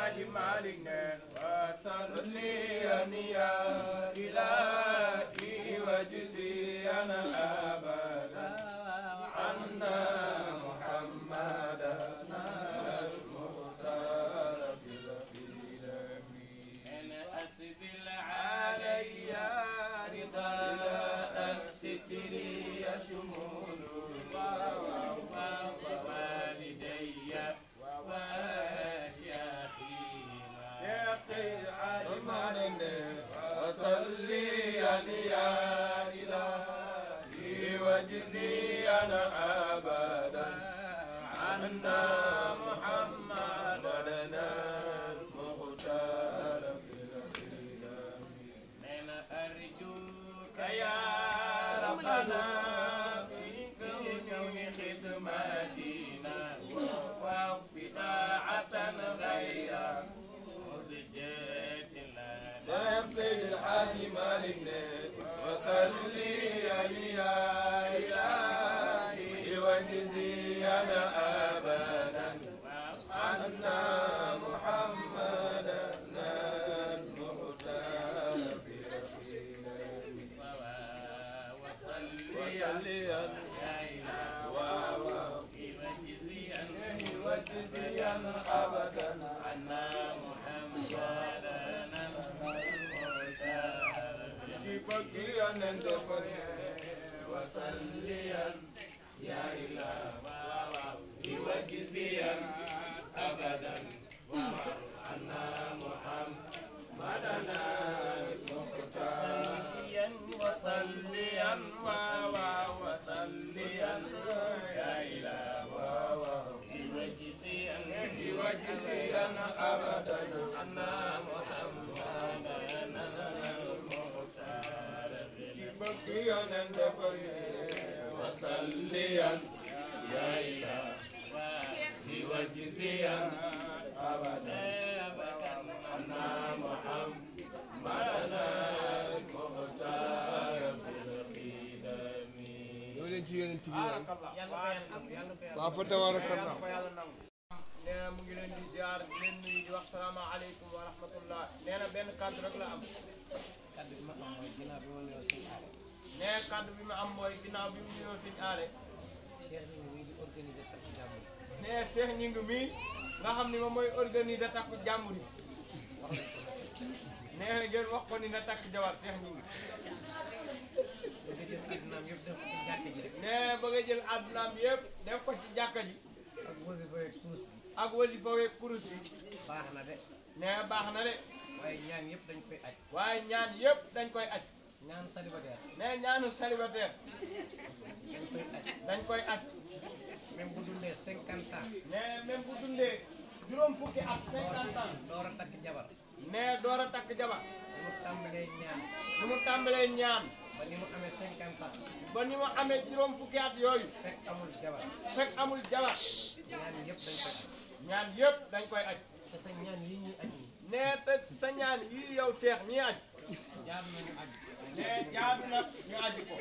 Xaaji Maalik ne wasalliyan ya ilaahi wajziyan abadan anna Muhammadan al-Mukhtar bil ilmi asbil alayya rida الستر يشمل والدي وشيخينا يقي علمان وصليا يا إلهي وجزيا أبدا عنا محمدا المختار في الإله من أرجوك يا ربنا في كون خدمتنا وبداعة غير مزجات لنا سيد الحاج مالك وصليا يا إلهي وجزيا أبدا عنا محمدا المختار في وصليا يا إلهي وجزيا أبدا عنا محمدا وصليا يا إلهي وجزيا أبدا عنا محمدا المختار وصليا وصليا يا إلهي وجزيا أبدا عنا محمدا المختار وصليا يا إلهي وجزيا أبدا عنا محمدا المختار في الخدم waaw fa tabarakallah nee na mu ngi leen di ziar di leen nuyu di wax salaamaaleykum wa rahmatullah nee na benn kàddu rek la am. kàddu bi ma am mooy ginnaaw bi ma nuyoo suñu aale. nee kàddu bi ma am mooy ginnaaw bi mu nuyoo suñu aale. Cheikh ñu ngi di organiser takku jàmbur. nee Cheikh ñu ngi mii nga xam ni moom mooy organiser takku jàmbur yi. nee na ngeen wax ko ni na takk jabar Cheikh ñu ngi. nee bëgg a jël àddunaam yëpp def ko ci jàkka ji. ak wasifa weeg kurus bi. ak wasifa weeg kurus bi. baax na de. nee baax na de. waaye ñaan yëpp dañ koy aj. waaye ñaan yëpp dañ koy aj. ñaan célibataire. nee ñaanu célibataire. dañ koy aj. dañ koy aj. même bu dundee 50 ans. nee même bu dundee juróom fukki at 50 ans. door a takk jabar. nee door a takk jabar. ni mu tàmbalee ñaan. ni mu tàmbalee ñaan. ba ni mu amee 50 ans. ba ni mu amee juróom fukki at yooyu. fekk amul jabar. fekk amul jabar. ñaan yëpp dañ koy aj. ñaan yëpp dañ koy aj. te sa ñaan yi ñuy aj yi. nee te sa ñaan yii yow Cheikh ñii aj. jaadu na ñu aj. nee jaadu na ñu aji ko.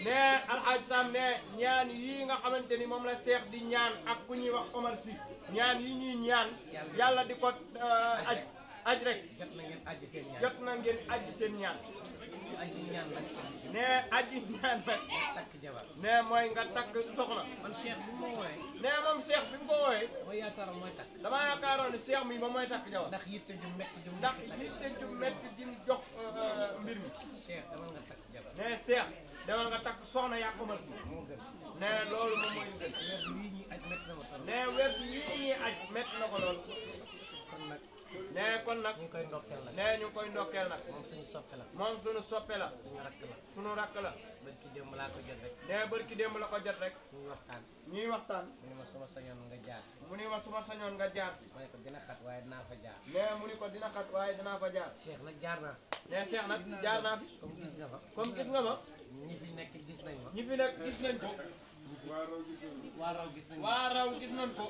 nee Alxaaj Sam nee ñaan yii nga xamante ni moom la Cheikh di ñaan ak ku ñuy wax Omar Sy ñaan yi ñuy ñaan yàlla di ko aj rek. jot na ngeen aji seen ñaan. jot na ngeen aji seen ñaan. aji ñaan nag. nee aji ñaan nag. takk jabar. nee mooy nga takk soxna. man Cheikh bi ma wooyee. nee moom Cheikh bi mu ko wooyee. dama yaakaaroon mooy takk. damaa yaakaaroon ne Cheikh mi moom mooy takk jabar. ndax yitte ju métti ju ndax yitte ju métti ji mu jox mbir mi. Cheikh dama nga takk jabar. nee Cheikh demal nga takk soxna yaa ko mën. moo gën. nee loolu moom mooy gën. weer bii ñuy aj métti na ma trop. nee weer bi yii ñuy aj métti na ko lool. kon nag. nee kon nag. ñu ngi koy ndokkeel nag. nee ñu ngi koy ndokkeel nag. moom suñu soppe la. moom suñu soppe la. suñu rakk la. suñu rakk la. ba ci démb laa ko jot rek. nee barki démb la ko jot rek. ñuy waxtaan. ñuy waxtaan. mu ni ma suma sañoon nga jaar. mu ni ma suma sañoon nga jaar. ma ne ko dina xat waaye dinaa fa jaar. nee mu ni ko dina xat waaye dinaa fa jaar. Cheikh nag jaar naa. nee Cheikh nag jaar naa fi. comme gis nga fa. comme gis nga ma. ñi fi nekk gis nañ ma. ñi fi nekk gis nañ ko. waa raw gis nañ ma. waa raw gis nañ ko.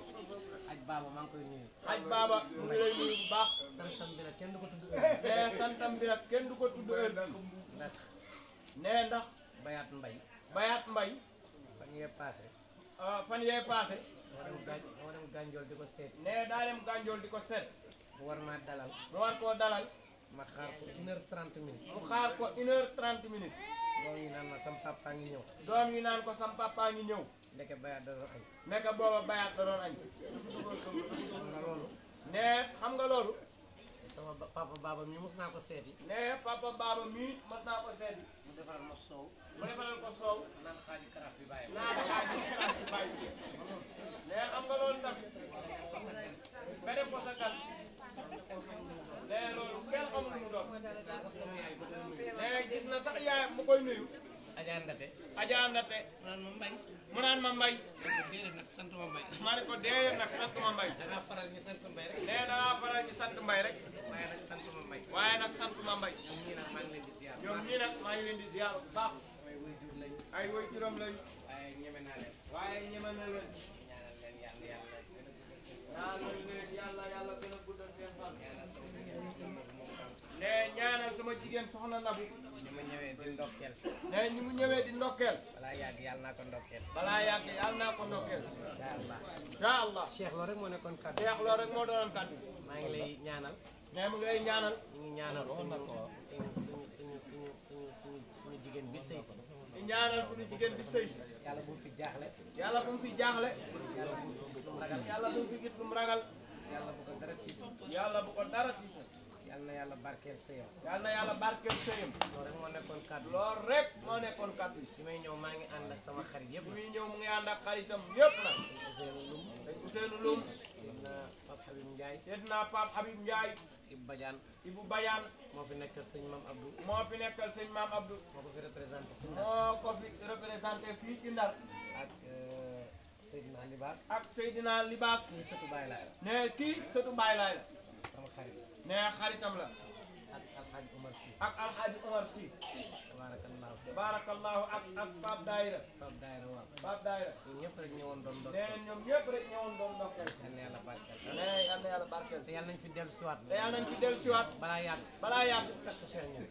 aj baaba maa ngi koy nuyu. aj baaba mu ngi lay nuyu bu baax. santam bi nag kenn du ko tudd nee santam bi nag kenn du ko tudd heure. ndax. nee ndax. bayaat mbay. bayaat mbay. fan yee paase. fan yee paase moo dem Ganjool di ko seet. ne daa dem Ganjool di ko seet mu war maa dalal. mu war koo dalal ma xaar ko 1h30 minutes. mu xaar ko 1h30 minutes doom yi naan ma sam papa ngi ñëw. doom yi naan ko sam papa ngi ñëw ndeke bayaat da doon añ. nekk booba bayaat da doon añ xam nga loolu. ne xam nga loolu sama papa baaba mi mos naa ko seeti. ne papa baaba mii mas naa ko seeti mu defaral ma soow. mu defalal ko soow naan xaaji karaaf bi bàyyi. naan xaaji karaaf bi bàyyi ne xam nga loolu tamit nga def ko sa kan ne loolu kenn xamul mu doon sama yaay ba koy nuyu. ne gis na sax yaay mu koy nuyu Adja Ndate. Adja Ndate mu naan ma mbay. mu naan ma mbay déedéet nag sant ma mbay. ma ne ko déedéet nag sant ma mbay da ngaa faral ñu sant mbay rek. ne dangaa faral ci sant mbay rek waaye nag sant ma mbay. waaye nag sant ma mbay ñoom ñii nag maa ngi leen di ziar. ñoom ñii nag maa ngi leen di ziar bu baax samay waajur lañ. ay woy juróom lañu waaye ñeme naa leen. waaye ñeme na leen ñaanal leen yàlla yàlla gën a guddal seen fan. ñaanal leen yàlla yàlla gën a guddal seen fan ñaanal sama jigéen si moom moom tam. ne ñaanal sama jigéen soxna Nabu ni ma ñëwee di ndokkeel si. ne ñu mu ñëwee di ndokkeel balaa yàgg yàlla naa ko ndokkeel. balaa yàgg yàlla naa ko ndokkeel incha allah. incha allah Cheikh loolu rek moo nekkoon kàddu. Cheikh loolu rek moo doonoon kàddu maa ngi lay ñaanal. ne mu ngi lay ñaanal ñu ngi ñaanal suñu jigéen bi sëy si. di ñaanal suñu jigéen bi sëy yàlla bu mu fi jaaxle. yàlla bu mu fi jaaxle yàlla bu mu fi gis lu mu ragal. yàlla bu mu fi gis lu mu ragal yàlla bu ko dara tiitu. yàlla bu ko dara tiital yàlla na yàlla barkeel sëyam. yàlla na yàlla barkeel sëyam loolu rek moo nekkoon kàddu. loolu rek moo nekkoon kàddu yi bi may ñëw maa ngi ànd ak sama xarit yëpp. bi muy ñëw mu ngi ànd ak xaritam yëpp nag Ousseynou Loum. dañ Ousseynou Loum na Pape Habib Ndiaye. seydina Pape Habib Ndiaye Ibou Badiane. Ibou Bayane moo fi nekkal sëñ Mam Abdou. moo fi nekkal sëñ Maam Abdou moo ko fi représenté ci Ndar. moo ko fi représenté fii ci Ndar ak Seydina Libaas. ak Seydina Libaas kii sëtu Baye Laay la. ne kii sëtu Baay Laay la sama xarit. ne xaritam la ak Alhaji Omar Sy. ak Alhaji Omar Sy tabaarakallaahu. tabarakallahu ak Pape Daïra Pape Daayira waaw. Pape Daïra ñun ñëpp rek ñëwoon doon ne ndokkeel. ñoom ñëpp rek ñëwoon doon ndokkeel yal na yàlla barkeel. ne yal na yàlla barkeel te yàlla nañ fi dellu siwaat. te yàlla nañ ci dellu siwaat balaa yàgg. balaa yàgg takk Cheikh ñun.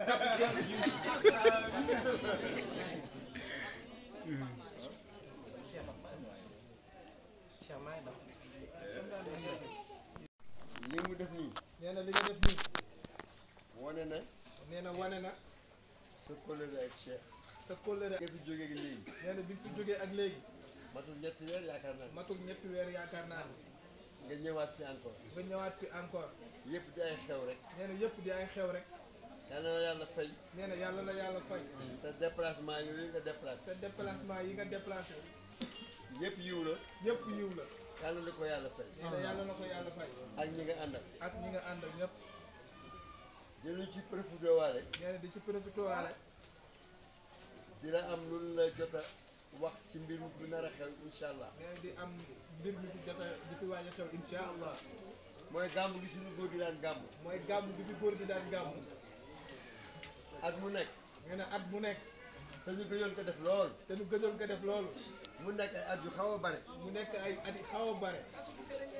Cheikh maa ngi dox. li mu def nii nee na li nga def nii wane na nee na wane na sa kóllëre ak Cheikh sa kóllëre. nga fi jógee ak léegi nee na bi nga fi jógee ak léegi matul ñetti weer yaakaar naa matul ñetti weer yaakaar naa ne nga ñëwaat fi encore nga ñëwaat fi encore yëpp di ay xew rek nee na yëpp di ay xew rek yal na la yàlla fay nee na yàlla la yàlla fay sa déplacement yooyu nga déplacé sa déplacement yi nga déplacé yëpp yiw la yëpp yiw la yal na ko yàlla fay nee na yàlla na ko yàlla fay ak ñi nga àndal ak ñi nga àndal ñëpp dinañ ci profité waale nee na di ci profité waale dina am lu la jot a wax ci mbir mi fi nar a xew incha allah nee na di am mbir mi fi jot a di fi waaj a xew incha allah mooy gàmmu gi suñu góor gi daan gàmmu mooy gàmm bi fi góor gi daan gàmm at mu nekk nee na at mu nekk te ñu gëjoon ko def lool te nu gëjoon ko def loolu mu nekk ay at yu xaw a bare mu nekk ay at yi xaw a bare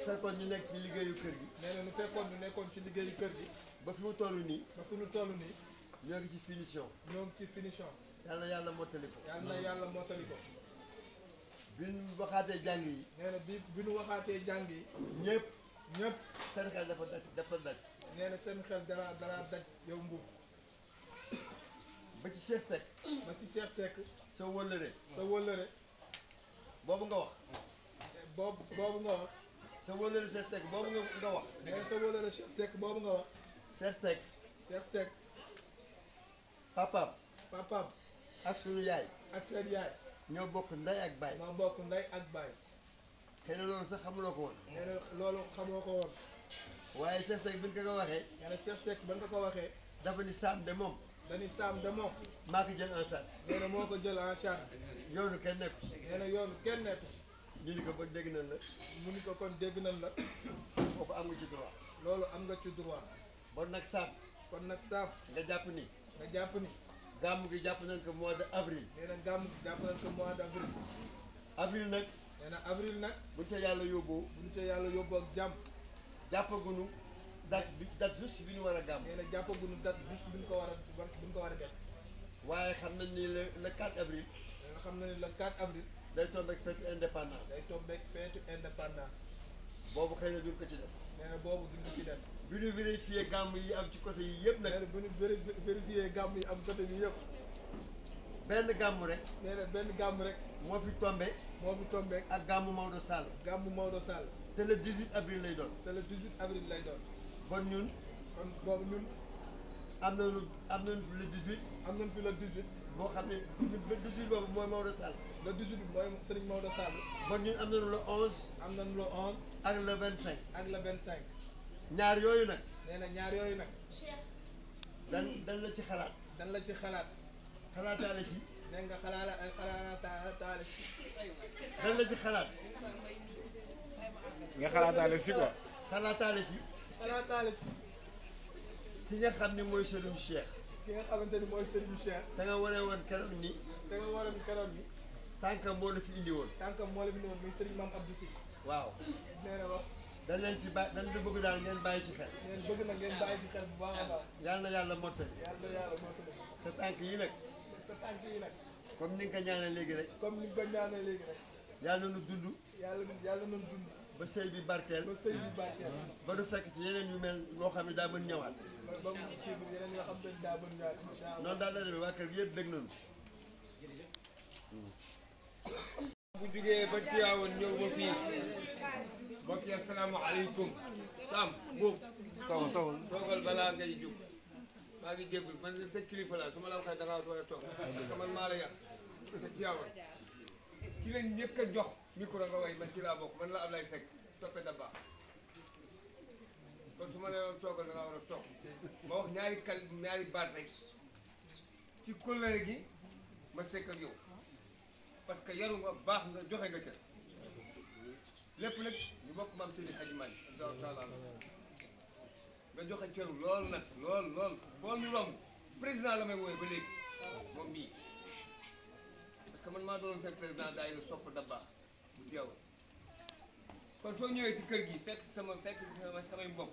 fekkoon ñu nekk ci liggéeyu kër gi nee na nu fekkoon ñu nekkoon ci liggéeyu kër gi ba fi mu toll nii ba fi nu toll nii ñoo ngi ci finition ñoo ngi ci finition yàlla na yàlla mottali ko yàlla na yàlla mottali ko bi ñu waxaatee jàng yi nee na bi nu waxaatee jàng yi ñëpp ñëpp seen xel dafa daj nee na seen xel dara daj yow Mbuur ba ci Cheikh Seck ba ci Cheikh Seck sa wëllëre sa wëllëre boobu nga wax boobu nga wax sa wëllëre Cheikh Seck boobu nga wax nee na sa wëllëre Cheikh Seck boobu nga wax Cheikh Seck Cheikh Seck papaam papaam ak suñu yaay ak seen yaay ñoo bokk ndey ak baay moo bokk ndey ak baay xëy na loolu sax xamuloo ko woon nee na loolu xamoo ko woon waaye Cheikh Seck bi ñu ko waxee nee na Cheikh Seck ba nga ko waxee dafa ni saam de moom dañuy saam de moom maa ko jël en charge nee na moo ko jël en charge yoonu kenn nekk nee na yoonu kenn nekk ñu ni ko ba dégg nañ la mu ni ko kon dégg nañ la kooku am nga ci droit loolu am nga ci droit bon nag saam kon nag saam nga jàpp ni nga jàpp ni gàmm gi jàpp nañ ko mois de avril nee na gàmm jàpp nañ ko mois d' avril avril nag nee na avril nag buñ ca yàlla yóbboo bu ñu ca yàlla yóbbu ak jàmm jàppaguñu date juste bi ñu war a gàmm nee na jàppaguñu date juste bi ñu ko war a def waaye xam nañ ni le 4 avril nee na xam na ni le 4 avril day tombeeg feetu indépendance day tombeeg feetu indépendance boobu xëy na duñ ko ci def nee na boobu duñ ko ci def bi ñu vérifié gàmm yi am ci côté yi yëpp nee nag na bu ñu vérifié gàmm yi am côté bi yëpp benn gàmm rek nee na benn gàmm rek moo fi tombé moo fi tombeeg ak gàmmu Maodo Sall gàmmu Maodo Sall te le 18 avril lay doon te le 18 avril lay doon bon ñun kon boobu ñun am nañu le 18 am nañ fi le 18 boo xam ne le 18 boobu mooy Maodo Sall le 18 bi mooy Serigne Maodo Sall bon ñun am nañu le 11 am nañ le 11 ak le 25 ak le 25 ñaar yooyu nag nee na ñaar yooyu nag dan la ci xalaat dan la ci xalaat xalaataale ci nee nga xalaataale si dan la ci xalaat nga xalaataale si quoi. xalaataale ci xalaataale ci ki nga xam ni mooy Serigne Cheikh ki nga xamante ni mooy Serigne Cheikh te nga wane woon keroog ni te nga waroon keroog bi tànkam moo la fi indi woon tànkam moo la fi ñëwoon muy Serigne Mame Abdou Sy waaw nee na wax dañ leen ci dañ di bëgg daal ngeen bàyyi ci xel ngeen bëgg na ngeen bàyyi ci xel bu baax a baax yàlla na yàlla mottali yàlla moo ko def sa tànk yi nag sa tànk yi nag comme ni nga ko ñaanee léegi rek comme ni nga ko ñaanee léegi rek yàlla nu dund yàlla nañ dund ba sëy bi barkeel ba sëy bi barkeel ba du fekk ci yeneen yu mel loo xam ne daa mën ñëwaat ba mu kii bi yeneen yoo xam ne daa mën ñëwaat incha allah noonu daal la demee waa kër gi yëpp dégg nañu bu jugee ba Tiwaawan ñëw ba fii mbokk yi asalaamaaleykum Sam buub toogal balaa ngay jug maa ngi jéggul man sa kilifa la su ma la waxee da ngaa war a toog parce que man maa la yar sa Tiwaawan ci lañ njëkk a jox micro nga way man ci laa bokk man la Ablaye Seck soppe da baax kon su ma nee toogal da ngaa war a toog ma wax ñaari baat rek ci kóllëre gi ma sekk ak yow parce que yaru nga baax nga joxe nga ca lépp nag ñu bokk maam Seydi Hadji Malick Allahu taala nga joxe cëru lool nag lool boo ñu romb président la may wooye ba léegi moom mii parce que man maa doon seen président daay la sopp da baax bu Tiwaawan kon soo ñëwee ci kër gi fekk samay mbokk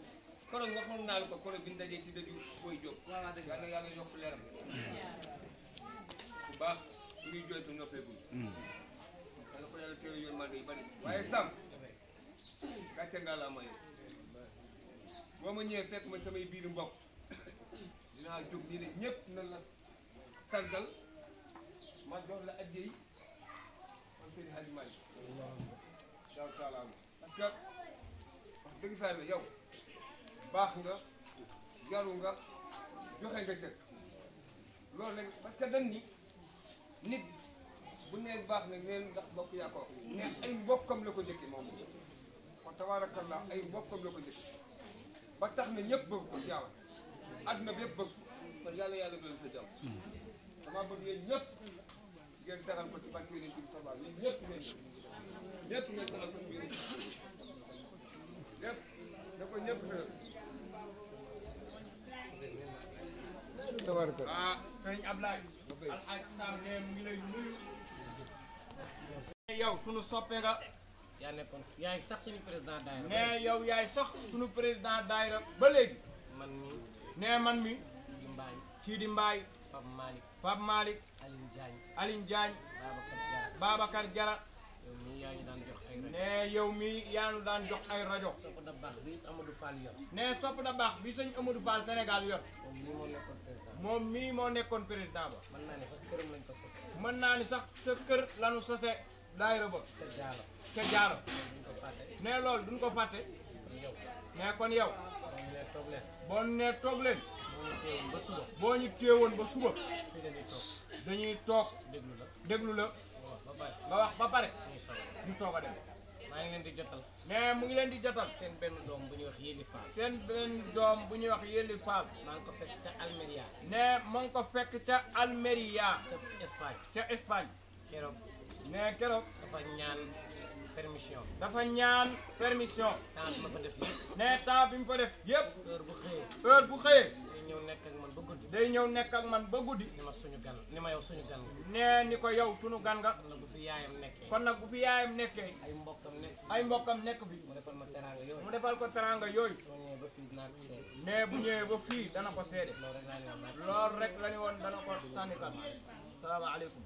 koroog waxoon naa la ko koroog bi ñu dajee ci dëju booy jóg yàlla na yàlla yokk leeram bu baax su ñuy jooytu noppeegul dana ko yàlla teew yërmande yu bari waaye Sam gàcce ngaa la ama yow boo ma ñëwee fekk ma samay biir mbokk dinaa jóg nii ne ñëpp na la sargal ma jox la addiya man Seydi Hadji Malick daaw taala parce que wax dëgg fa yàlla yow baax nga yaru nga joxe nga cëkk loolu nag parce que dañ ni nit bu nee baax nag neen ndax mbokk yaa ko neen ay mbokkam la ko njëkke moom fa tabaarakallah ay mbokkam la ko njëkke ba tax na ñëpp bëgg ko Tiwaawan àdduna bi yëpp bëgg kon yàlla doon sa jàmm dama bëgg yéen ñëpp ngeen taxal ko ci barke Yonent bi sallallahu alayhi wa sallam ñëpp ngeen taxal ko ci biir ñëpp da ko ñëpp tëral tabaraka sëriñ Ablaye Alxaaj Sam ne mu ngi lay nuyu yow sunu soppe nga yaa nekkoon yaay sax suñu président daayira ne yow yaay sax sunu président daayira ba léegi man mi ne man mi Sidi Mbaye Pape Pape Malick Aline Diagne Babacar Diarra yow mii yaa ñu daan jox ay rajo ne yow mii yaa ñu daan jox ay rajo sopp da baax bi Amadou Fall yor ne sopp da baax bi sëñ Amadou Fall Sénégal yor moom mii moo nekkoon président moom mii moo nekkoon président ba mën naa ne sax këram lañ ko sose mën naa ni sax sa kër lanu sose daayira ba ca Jaalo ca Jaaro duñ ko fàtte ne loolu duñ ko fàtte kon yow ne kon yow boo ñu nee toog leen boo ne toog leen boo ñu teewoon ba suba boo ñu téewoon ba suba fii dañuy toog dañuy toog déglu la déglu la nga wax ba pare nga wax ba pare ñuy soog ñu soog a dem maa ngi leen di jotal mais mu ngi leen di jotal seen benn doom bu ñuy wax Yéli Fall seen benn doom bu ñuy wax Yéli Fall maa ngi ko fekk ca Almeria ne mu ngi ko fekk ca Almeria ca Espagne ca Espagne keroog ne keroog dafa ñaan permission dafa ñaan permission temps bi ma fa def yëpp ne temps bi mu ko def yëpp heure bu xëyee heure bu xëyee day ñëw nekk ak man ba guddi day ñëw nekk ak man ba guddi ni ma suñu gan ni ma yow suñu gan nga nee ni ko yow sunu gan nga kon nag bu fi yaayam nekkee kon nag bu fi yaayam nekkee ay mbokkam nekk ay mbokkam nekk bi mu defal ma teraanga yooyu mu defal ko teranga yooyu soo ñëwee ba fii dinaa ko seet nee bu ñëwee ba fii dana ko seede loolu rek laa ne woon naa loolu rek la ñu woon dana ko sànni kan salaamaaleykum